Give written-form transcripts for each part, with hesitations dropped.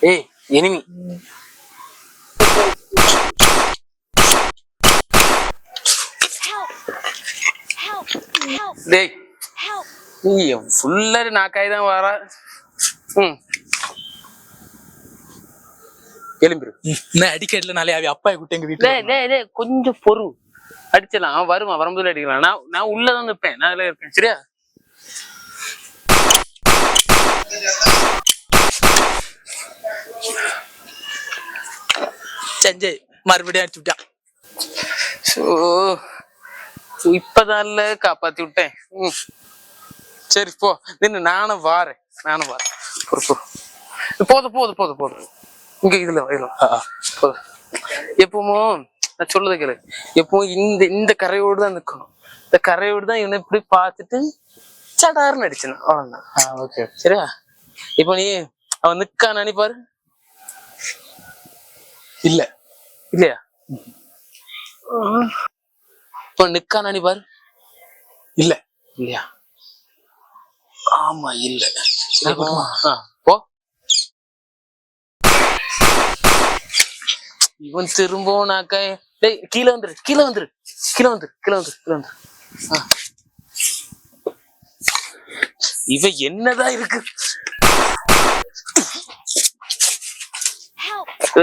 ஏய் எனிமி. டேய் நீ ஃபுல்லா நாக்காய்தான் வர. எலும்பிரு அடிக்கல நாளே அவ அப்பா கூட்ட எங்க வீட்டுல. கொஞ்சம் பொறு, அடிச்சலாம். அவன் வருவான், வரும்போது அடிக்கலாம். நான் உள்ளதான் நிற்பேன், நான் அதுல இருப்பேன். சரியா? சஞ்சய் மறுபடியும் அடிச்சு விட்டான். இப்பதான் காப்பாத்தி விட்டேன். சரி போ, நின்று நானும் வாரேன். போதும் போதும் போதும் போதும். இங்க இதுல போதும். எப்பவும் நான் சொல்லுத கேளு, எப்பவும் இந்த கரையோடு தான் நிக்கணும். இந்த கரையோடு தான் இவனை இப்படி பார்த்துட்டு சடாருன்னு அடிச்சணும். அவ்வளவுதான். ஓகே சரியா? இப்ப நீ அவன் நிக்கான்னு நினைப்பாரு. இல்ல இல்லையா? இப்ப நிக்கான்னு நினைப்பாரு. இல்ல இல்லையா? ஆமா இல்ல. போ. இவன் திரும்பவும் நாக்க கீழே வந்துரு, கீழே வந்துரு, கீழே வந்துரு, கீழே வந்துரு, கீழே வந்துரு. இவன் என்னதான் இருக்கு?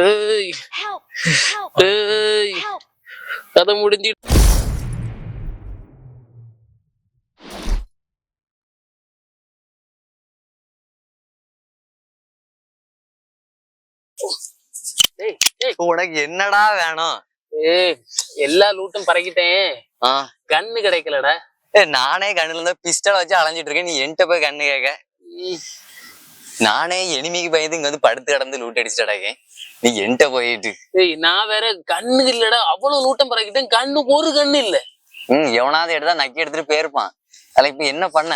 ஏய் ஏய் கதை முடிஞ்சு. உனக்கு என்னடா வேணும்? எல்லா லூட்டும் பறக்கிட்டேன், கண்ணு கிடைக்கலடா. நானே கண்ணுல இருந்து பிஸ்டல் வச்சு அலைஞ்சிட்டு இருக்கேன், நீ என்கிட்ட போய் கண்ணு கேட்க? நானே எனிமிக்கு பயந்து இங்க வந்து படுத்து கிடந்து லூட் அடிச்சுட்டே, நீ என்கிட்ட போயிட்டு. நான் வேற கண்ணு இல்லடா, அவ்வளவு லூட்டம் பறக்கிட்டேன், கண்ணு ஒரு கண்ணு இல்ல. எவனாவது எடுத்தா நக்கி எடுத்துட்டு போயிருப்பான். அதுல இப்ப என்ன பண்ண?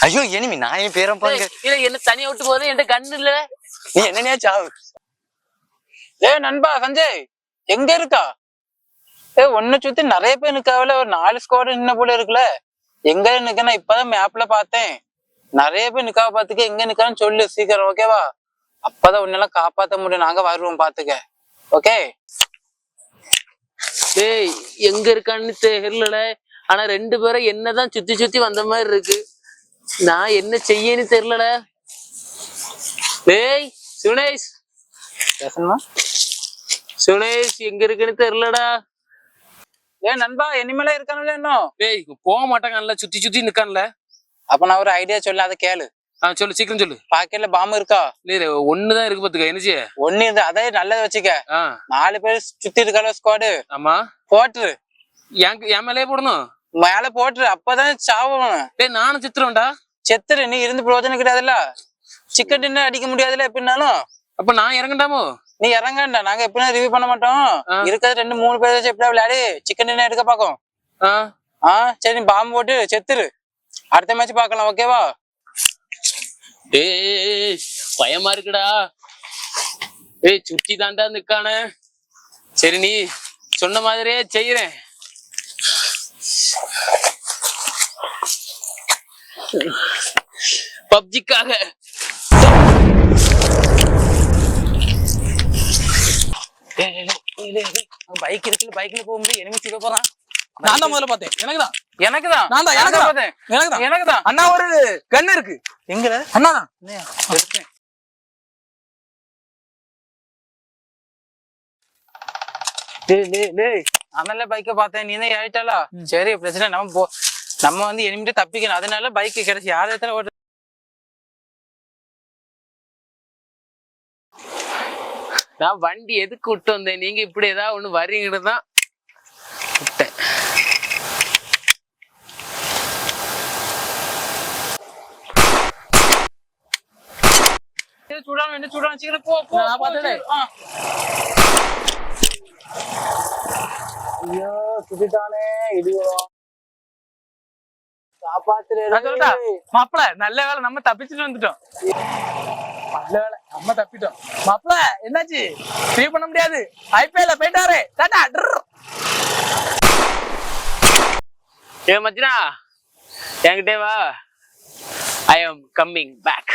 ஐயோ எனிமி, நான் ஏன் பேரம் பாருங்க. என்ன தனியா விட்டு போதே, என்கிட்ட கண்ணு இல்ல. நீ என்னன்னே சாவு. நண்பா சஞ்சய் எங்க இருக்கா? ஒன்னு சுத்தி நிறைய பேர் நிக்காவில, ஒரு 4 ஸ்குவாட் நின்ன போல இருக்குல்ல. எங்க நிக்கனா? இப்பதான் மேப்ல பார்த்தேன், நிறைய பேர் நிக்காவ. பாத்துக்க, எங்க நிக்கான்னு சொல்லு சீக்கிரம், ஓகேவா? அப்பதான் உன்னெல்லாம் காப்பாத்த முடியும், நாங்க வருவோம் பாத்துக்க. ஓகே? டேய் எங்க இருக்கான்னு தெரியல, ஆனா 2 பேரும் என்னதான் சுத்தி சுத்தி வந்த மாதிரி இருக்கு. நான் என்ன செய்யன்னு தெரியல. டேய் சுனேஷ், சுனேஷ் எங்க இருக்குன்னு தெரியலடா. நண்பா இனிமேல இருக்கானுல இன்னும்? டேய் போக மாட்டாங்கல்ல, சுத்தி சுத்தி நிக்கான்ல. அப்ப நான் ஒரு ஐடியா சொல்ல, அதை கேளு. சொல்லு, சீக்கிரம் சொல்லு. பாக்கெட்ல பாம்பு இருக்கா? இல்ல ஒண்ணுதான் இருக்கு பாத்துக்க. என்னச்சு ஒண்ணு இருந்து அதே நல்லதை வச்சுக்க. 4 பேர் சுத்தி இருக்கால ஸ்குவாடு. ஆமா போட்டுரு. என் மேலே போடணும். மேல போட்டுரு, அப்பதான் சாவணும். டேய் நானும் சித்திரம்டா. செத்துரு, நீ இருந்து பிரயோஜனம் கிடையாதுல்ல. சிக்கன் டின்னர் அடிக்க முடியாதுல்ல எப்படின்னாலும். அப்ப நான் இறங்கண்டாமோ? நீ இறங்கண்டா, நாங்க எப்படின்னா ரிவ்யூ பண்ண மாட்டோம். இருக்கிறது 2-3 பேர் வச்சு எப்படியா விளையாடி சிக்கன் டின்னர் எடுக்க பாக்கோம். சரி நீ பாம்பு போட்டு செத்துரு, அடுத்த மேட்ச் பாக்கலாம், ஓகேவா? டேய் பயமா இருக்குடா. சுத்தி தாண்டா நிக்கான. சரி நீ சொன்ன மாதிரியே செய்யறேன். பப்ஜிக்காக. பைக் இருக்குல்ல, பைக்ல போகும்போது எனிமி தூக்க போறான். நான் தான் முதல்ல பார்த்தேன். எனக்குதான் அண்ணா ஒரு கண்ணு இருக்கு. எங்கல அண்ணாதான் இருக்கேன். அதனால பைக்க பார்த்தேன், நீ தான் ஏறிட்டாளா? சரி பிரச்சனை, நம்ம வந்து எனிமிட்ட தப்பிக்கணும். அதனால பைக் கிடைச்சி யார் இடத்துல ஓட்டு. நான் வண்டி எதுக்கு விட்டு வந்தேன், நீங்க இப்படி ஏதாவது ஒண்ணு வரீங்கன்னு தான் விட்டேன். சூடான சீக்கிரம் போ. ஐயோ சுத்திட்டானே இடியோ. மாப்பிள நல்ல வேலை, நம்ம தப்பிச்சுட்டு வந்துட்டோம். நல்ல வேலை நம்ம தப்பிட்டோம். மாப்பிள என்னாச்சு? ஃப்ரீ பண்ண முடியாது, ஐபிஎல்ல போயிட்டாரு. டாடா. மச்சினா என்கிட்டே வா, ஐ எம் கம்மிங் பேக்.